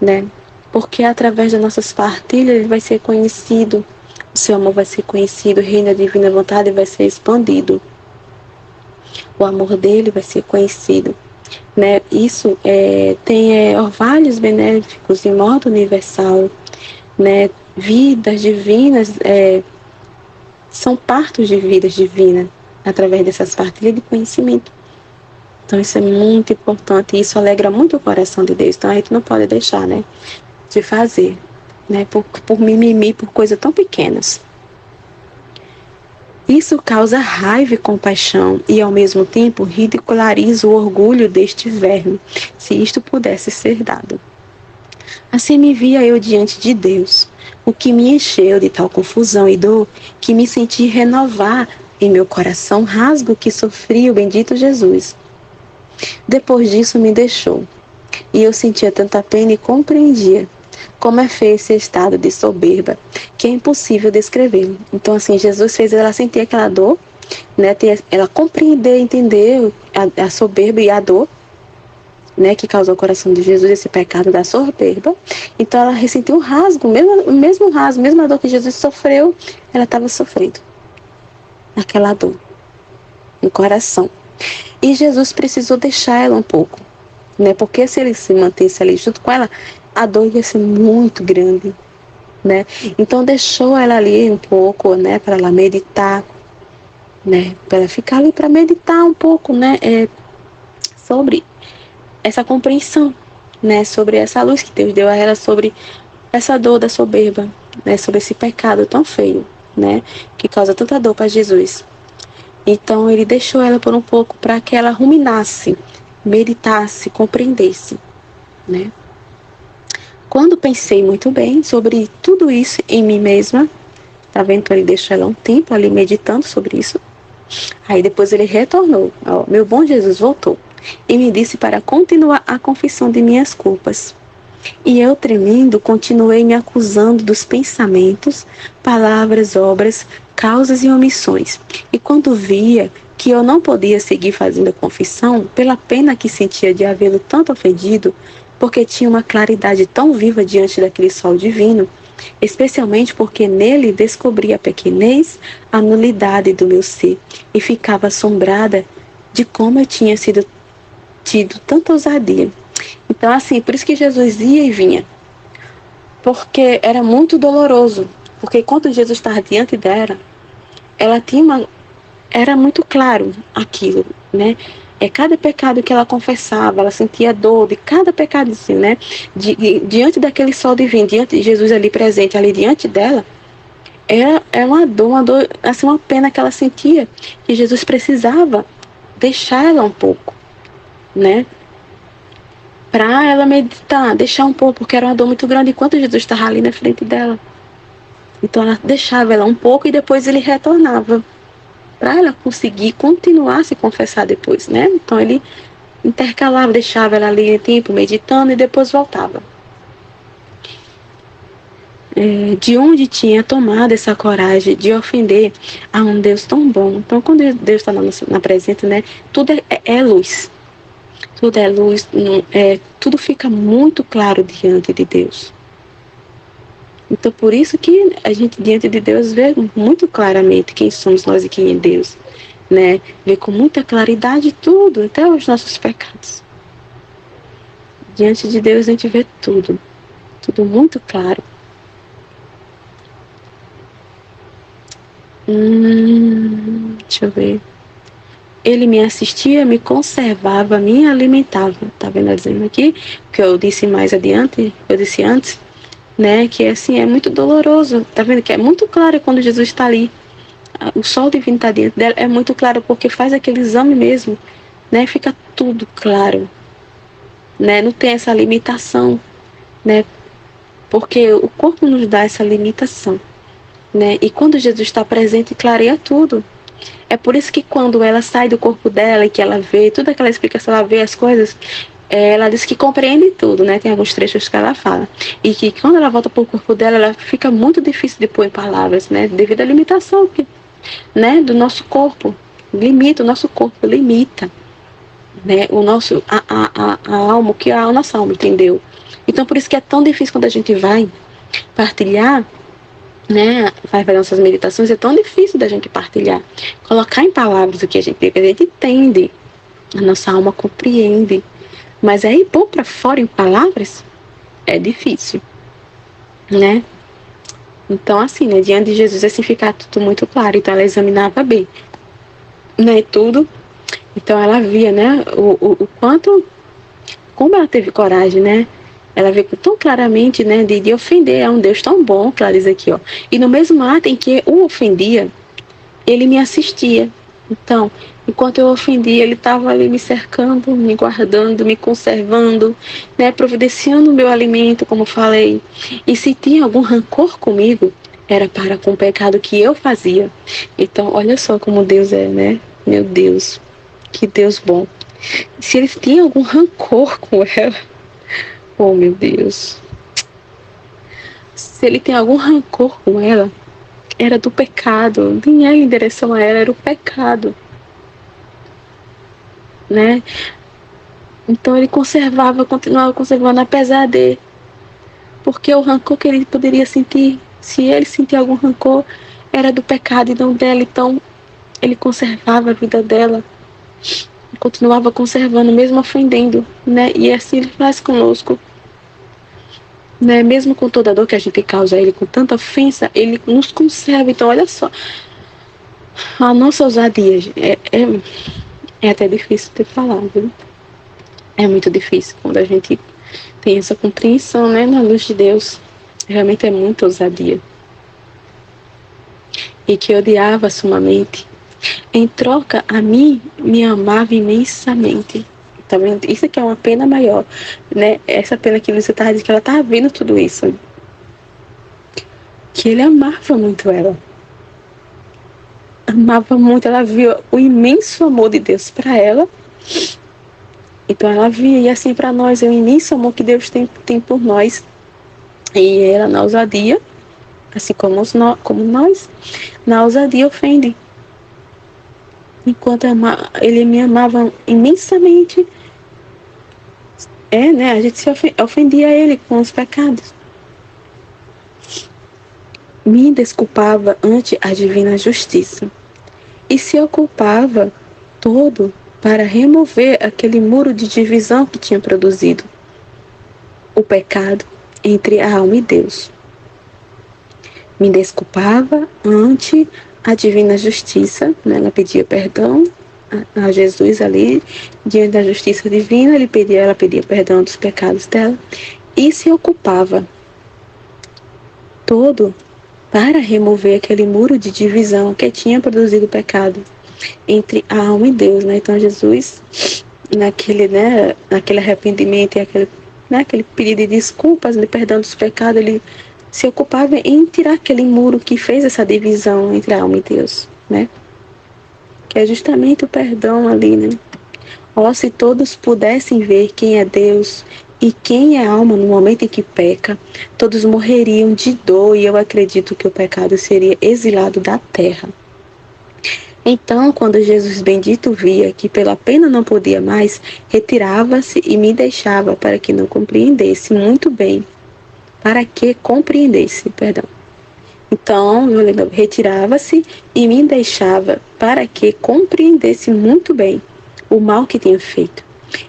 S1: né? Porque através das nossas partilhas ele vai ser conhecido, o seu amor vai ser conhecido, o reino da divina vontade vai ser expandido. O amor dele vai ser conhecido, né? Isso tem orvalhos benéficos de modo universal, né? Vidas divinas são partos de vidas divinas através dessas partilhas de conhecimento. Então isso é muito importante e isso alegra muito o coração de Deus. Então a gente não pode deixar, né, de fazer, né, por mimimi, por coisas tão pequenas. Isso causa raiva e compaixão e ao mesmo tempo ridiculariza o orgulho deste verme, se isto pudesse ser dado. Assim me via eu diante de Deus, o que me encheu de tal confusão e dor, que me senti renovar em meu coração rasgo que sofria o bendito Jesus. Depois disso me deixou, e eu sentia tanta pena e compreendia como é feio esse estado de soberba, que é impossível descrever. Então, assim, Jesus fez ela sentir aquela dor, né? Ela compreender, entender a soberba e a dor, né? Que causou o coração de Jesus, esse pecado da soberba. Então, ela ressentiu um rasgo, o mesmo rasgo, a mesma dor que Jesus sofreu, ela estava sofrendo. Aquela dor no coração. E Jesus precisou deixar ela um pouco, né? Porque se ele se mantesse ali junto com ela, a dor ia ser muito grande, né? Então deixou ela ali um pouco, né? Para ela meditar, né? Para ela ficar ali para meditar um pouco, né? Sobre essa compreensão, né? Sobre essa luz que Deus deu a ela, sobre essa dor da soberba, né? Sobre esse pecado tão feio, né? Que causa tanta dor para Jesus. Então ele deixou ela por um pouco para que ela ruminasse, meditasse, compreendesse, né? Quando pensei muito bem sobre tudo isso em mim mesma, tá vendo? Então ele deixou ela um tempo ali meditando sobre isso. Aí depois ele retornou. Meu bom Jesus voltou e me disse para continuar a confissão de minhas culpas. E eu, tremendo, continuei me acusando dos pensamentos, palavras, obras, causas e omissões. E quando via que eu não podia seguir fazendo a confissão, pela pena que sentia de havê-lo tanto ofendido, porque tinha uma claridade tão viva diante daquele sol divino, especialmente porque nele descobri a pequenez, a nulidade do meu ser, e ficava assombrada de como eu tinha tido tanta ousadia. Então, assim, por isso que Jesus ia e vinha. Porque era muito doloroso. Porque quando Jesus estava diante dela, ela tinha era muito claro aquilo, né? Cada pecado que ela confessava, ela sentia dor de cada pecado, assim, né? Diante daquele sol divino, diante de Jesus ali presente, ali diante dela, era uma dor, assim, uma pena que ela sentia, que Jesus precisava deixar ela um pouco, né? Para ela meditar, deixar um pouco, porque era uma dor muito grande enquanto Jesus estava ali na frente dela. Então ela deixava ela um pouco e depois ele retornava para ela conseguir continuar a se confessar depois, né? Então ele intercalava, deixava ela ali em tempo meditando e depois voltava. De onde tinha tomado essa coragem de ofender a um Deus tão bom. Então, quando Deus está na presença, né, tudo é luz. Tudo é luz, tudo fica muito claro diante de Deus. Então, por isso que a gente, diante de Deus, vê muito claramente quem somos nós e quem é Deus. Né? Vê com muita claridade tudo, até os nossos pecados. Diante de Deus, a gente vê tudo. Tudo muito claro. Deixa eu ver. Ele me assistia, me conservava, me alimentava. Tá vendo dizendo aqui? Que eu disse mais adiante, eu disse antes, né? Que assim, é muito doloroso. Tá vendo que é muito claro quando Jesus está ali. O sol divino está dentro dela, é muito claro porque faz aquele exame mesmo, né? Fica tudo claro, né? Não tem essa limitação, né? Porque o corpo nos dá essa limitação, né? E quando Jesus está presente, clareia tudo. É por isso que quando ela sai do corpo dela e que ela vê, toda aquela explicação, ela vê as coisas, ela diz que compreende tudo, né? Tem alguns trechos que ela fala. E que quando ela volta para o corpo dela, ela fica muito difícil de pôr em palavras, né? Devido à limitação, né? Do nosso corpo. Limita, o nosso corpo limita, né? O nosso, a alma, o que a nossa alma, entendeu? Então, por isso que é tão difícil quando a gente vai partilhar, né, vai fazer nossas meditações, é tão difícil da gente partilhar, colocar em palavras o que a gente entende, a nossa alma compreende, mas aí pôr para fora em palavras é difícil, né? Então assim, né, diante de Jesus assim fica tudo muito claro. Então ela examinava bem, né, tudo. Então ela via, né, o quanto, como ela teve coragem, né? Ela vê tão claramente, né, de ofender a um Deus tão bom, que ela diz aqui, ó. E no mesmo ato em que o ofendia, ele me assistia. Então, enquanto eu ofendia, ele estava ali me cercando, me guardando, me conservando, né, providenciando o meu alimento, como falei. E se tinha algum rancor comigo, era para com o pecado que eu fazia. Então, olha só como Deus é, né? Meu Deus, que Deus bom. Se ele tinha algum rancor com ela, oh, meu Deus. Se ele tem algum rancor com ela, era do pecado. Nem era em direção a ela, era o pecado. Né? Então ele continuava conservando, apesar de. Porque o rancor que ele poderia sentir, se ele sentir algum rancor, era do pecado e não dela. Então ele conservava a vida dela. Continuava conservando, mesmo ofendendo. Né? E assim ele faz conosco. Né? Mesmo com toda a dor que a gente causa a ele, com tanta ofensa, ele nos conserva. Então, olha só, a nossa ousadia é até difícil de falar, viu? É muito difícil quando a gente tem essa compreensão, né, na luz de Deus. Realmente é muita ousadia. E que odiava sumamente. Em troca, a mim, me amava imensamente. Tá vendo? Isso aqui é uma pena maior, né? Essa pena que você estava dizendo, que ela estava vendo tudo isso. Que ele amava muito ela. Amava muito, ela via o imenso amor de Deus para ela. Então ela via, e assim para nós, é o imenso amor que Deus tem por nós. E ela, na ousadia, assim como nós, na ousadia ofende. Enquanto ele me amava imensamente, né, a gente se ofendia a ele com os pecados. Me desculpava ante a divina justiça e se ocupava todo para remover aquele muro de divisão que tinha produzido o pecado entre a alma e Deus. Me desculpava ante a divina justiça, né? Ela pedia perdão a Jesus ali, diante da justiça divina, ela pedia perdão dos pecados dela e se ocupava todo para remover aquele muro de divisão que tinha produzido o pecado entre a alma e Deus, né? Então Jesus, naquele arrependimento e aquele pedido de desculpas, de perdão dos pecados, ele se ocupava em tirar aquele muro que fez essa divisão entre a alma e Deus, né? Que é justamente o perdão ali, né? Ó, se todos pudessem ver quem é Deus e quem é alma no momento em que peca, todos morreriam de dor e eu acredito que o pecado seria exilado da terra. Então, quando Jesus bendito via que pela pena não podia mais, retirava-se e me deixava para que não compreendesse muito bem. Para que compreendesse, perdão. Então, retirava-se e me deixava para que compreendesse muito bem o mal que tinha feito.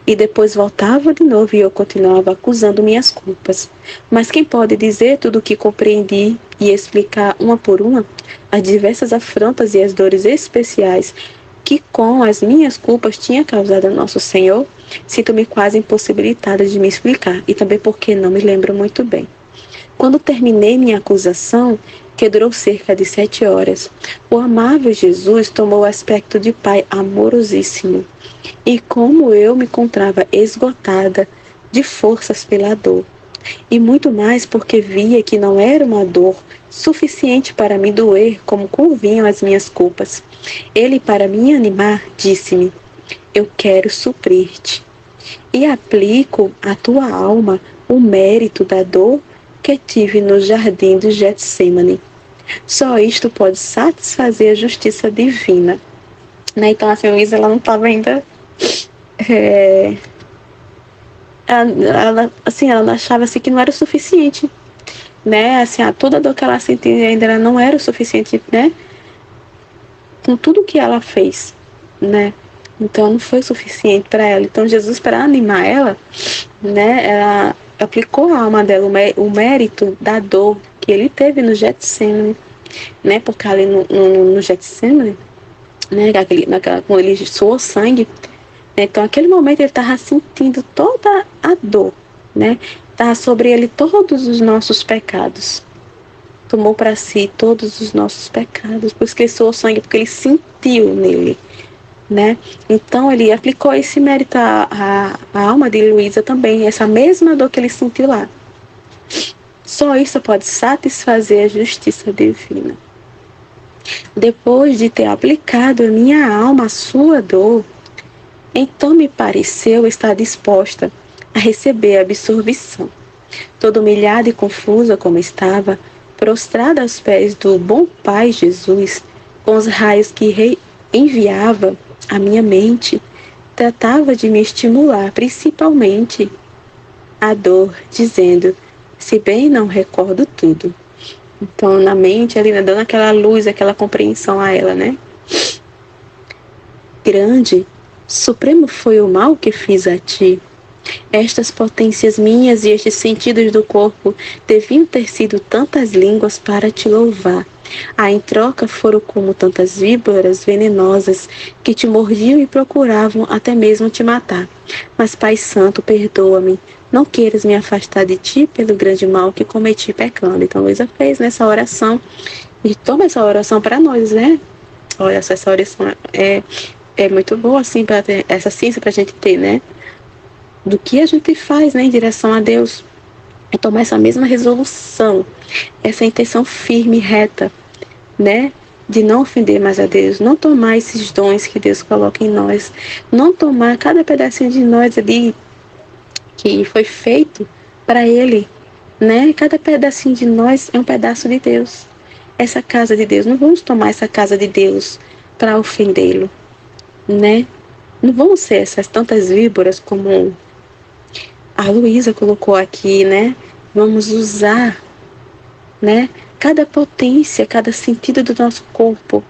S1: E depois voltava de novo e eu continuava acusando minhas culpas. Mas quem pode dizer tudo o que compreendi e explicar uma por uma as diversas afrontas e as dores especiais que com as minhas culpas tinha causado a nosso Senhor? Sinto-me quase impossibilitada de me explicar e também porque não me lembro muito bem. Quando terminei minha acusação, que durou cerca de 7 horas, o amável Jesus tomou o aspecto de pai amorosíssimo. E como eu me encontrava esgotada de forças pela dor, e muito mais porque via que não era uma dor suficiente para me doer como convinham as minhas culpas, ele, para me animar, disse-me: eu quero suprir-te, e aplico à tua alma o mérito da dor que tive no jardim do Getsemane. Só isto pode satisfazer a justiça divina. Né? Então, assim, a Luísa, ela não estava ainda... ela não achava assim, que não era o suficiente. Né? Assim, toda a dor que ela sentia ainda ela não era o suficiente, né? Com tudo que ela fez, né? Então, não foi o suficiente para ela. Então, Jesus, para animar ela, né? Ela aplicou à alma dela o mérito da dor que ele teve no Getsemane, né? Porque ali no Getsemane, né? Quando ele suou sangue, né? Então, naquele momento ele estava sentindo toda a dor, né? Estava sobre ele todos os nossos pecados. Tomou para si todos os nossos pecados, por isso que ele suou sangue, porque ele sentiu nele, né? Então ele aplicou esse mérito à alma de Luísa também, essa mesma dor que ele sentiu lá. Só isso pode satisfazer a justiça divina. Depois de ter aplicado a minha alma à sua dor, então me pareceu estar disposta a receber a absolvição. Toda humilhada e confusa como estava, prostrada aos pés do bom Pai Jesus, com os raios que enviava à minha mente, tratava de me estimular, principalmente a dor, dizendo: se bem não recordo tudo. Então, na mente, ali, né, dando aquela luz, aquela compreensão a ela, né? Grande, supremo foi o mal que fiz a ti. Estas potências minhas e estes sentidos do corpo deviam ter sido tantas línguas para te louvar. Em troca foram como tantas víboras venenosas que te mordiam e procuravam até mesmo te matar. Mas, Pai Santo, perdoa-me. Não queiras me afastar de ti pelo grande mal que cometi pecando. Então, Luísa fez nessa oração. E toma essa oração para nós, né? Olha, essa oração é muito boa, assim, para ter essa ciência para a gente ter, né? Do que a gente faz, né, em direção a Deus. É tomar essa mesma resolução, essa intenção firme e reta, né, de não ofender mais a Deus, não tomar esses dons que Deus coloca em nós, não tomar cada pedacinho de nós ali que foi feito para Ele, né, cada pedacinho de nós é um pedaço de Deus, essa casa de Deus. Não vamos tomar essa casa de Deus para ofendê-lo, né, não vamos ser essas tantas víboras como a Luísa colocou aqui, né? Vamos usar, né, cada potência, cada sentido do nosso corpo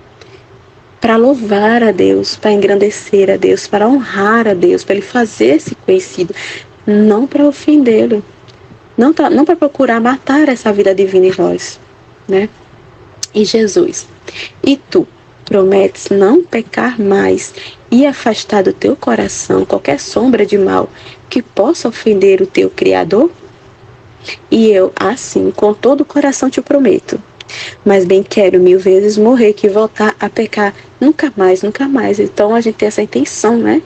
S1: para louvar a Deus, para engrandecer a Deus, para honrar a Deus, para Ele fazer-se conhecido, não para ofendê-lo, não para procurar matar essa vida divina em nós, né? E Jesus, e tu prometes não pecar mais e afastar do teu coração qualquer sombra de mal que possa ofender o teu Criador? E eu, assim, com todo o coração te prometo. Mas bem quero 1000 vezes morrer que voltar a pecar nunca mais, nunca mais. Então a gente tem essa intenção, né?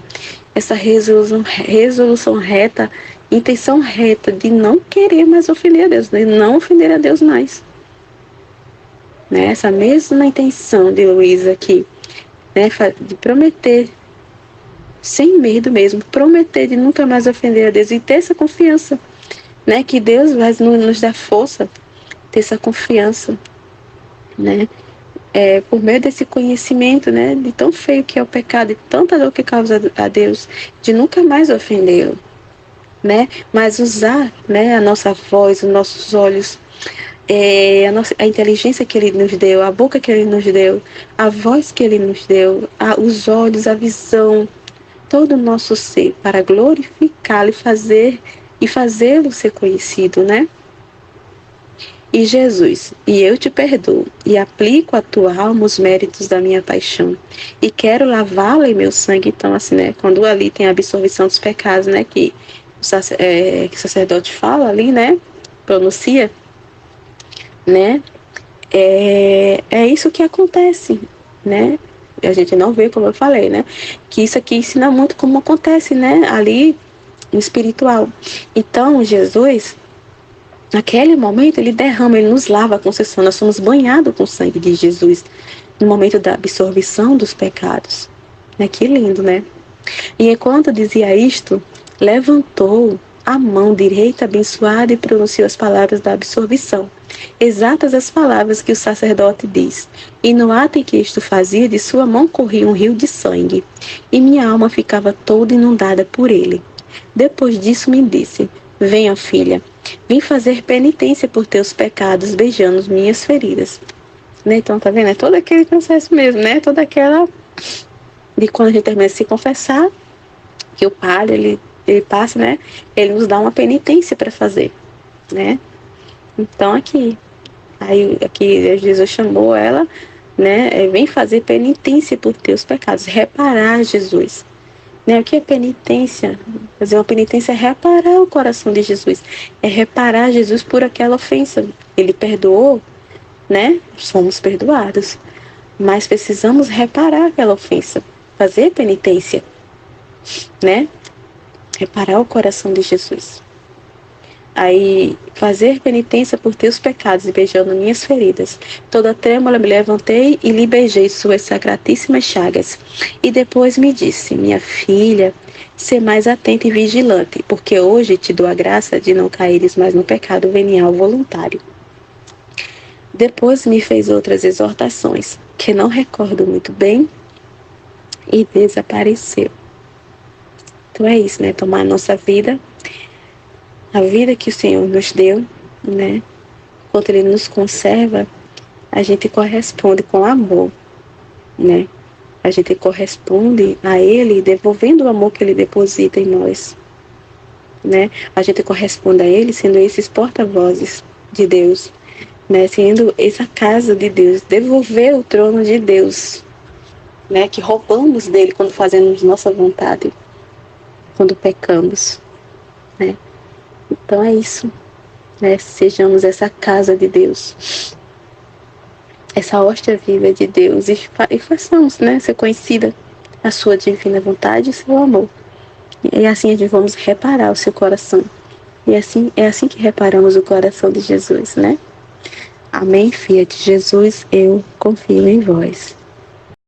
S1: Essa resolução reta intenção reta de não querer mais ofender a Deus, de não ofender a Deus mais. Né? Essa mesma intenção de Luísa aqui, né? De prometer, sem medo mesmo, prometer de nunca mais ofender a Deus e ter essa confiança, né? Que Deus vai nos dar força, ter essa confiança, né? Por meio desse conhecimento, né? De tão feio que é o pecado e tanta dor que causa a Deus, de nunca mais ofendê-lo, né? Mas usar, né? A nossa voz, os nossos olhos, a inteligência que Ele nos deu, a boca que Ele nos deu, a voz que Ele nos deu, os olhos, a visão, todo o nosso ser para glorificá-lo e fazê-lo ser conhecido, né? E Jesus, e eu te perdoo, e aplico à tua alma os méritos da minha paixão, e quero lavá-la em meu sangue. Então, assim, né? Quando ali tem a absolvição dos pecados, né? Que o sacerdote fala ali, né? Pronuncia, né? É isso que acontece, né? A gente não vê, como eu falei, né? Que isso aqui ensina muito como acontece, né? Ali no espiritual. Então, Jesus, naquele momento, ele derrama, ele nos lava a concessão. Nós somos banhados com o sangue de Jesus no momento da absorção dos pecados. Que lindo, né? E enquanto dizia isto, levantou a mão direita abençoada e pronunciou as palavras da absolvição. Exatas as palavras que o sacerdote diz. E no ato em que isto fazia, de sua mão corria um rio de sangue, e minha alma ficava toda inundada por ele. Depois disso me disse: venha, filha, vim fazer penitência por teus pecados, beijando minhas feridas. Né? Então, tá vendo? É todo aquele processo mesmo, né? Toda aquela... de quando a gente termina de se confessar, que o padre, ele passa, né? Ele nos dá uma penitência para fazer, né? Então, aqui Jesus chamou ela, né? Vem fazer penitência por teus pecados, reparar Jesus. Né? O que é penitência? Fazer uma penitência é reparar o coração de Jesus, é reparar Jesus por aquela ofensa. Ele perdoou, né? Somos perdoados, mas precisamos reparar aquela ofensa, fazer penitência, né? Reparar o coração de Jesus. Aí, fazer penitência por teus pecados e beijando minhas feridas. Toda trêmula me levantei e lhe beijei suas sacratíssimas chagas. E depois me disse: minha filha, sê mais atenta e vigilante, porque hoje te dou a graça de não caíres mais no pecado venial voluntário. Depois me fez outras exortações, que não recordo muito bem, e desapareceu. Então é isso, né? Tomar a nossa vida, a vida que o Senhor nos deu, né? Enquanto Ele nos conserva, a gente corresponde com amor, né? A gente corresponde a Ele devolvendo o amor que Ele deposita em nós, né? A gente corresponde a Ele sendo esses porta-vozes de Deus, né? Sendo essa casa de Deus, devolver o trono de Deus, né? Que roubamos dele quando fazemos nossa vontade, quando pecamos, né? Então é isso, né? Sejamos essa casa de Deus, essa hóstia viva de Deus, e façamos, né, ser conhecida a sua divina vontade e seu amor. E assim a gente vamos reparar o seu coração. E assim é assim que reparamos o coração de Jesus, né? Amém, filha de Jesus, eu confio em vós.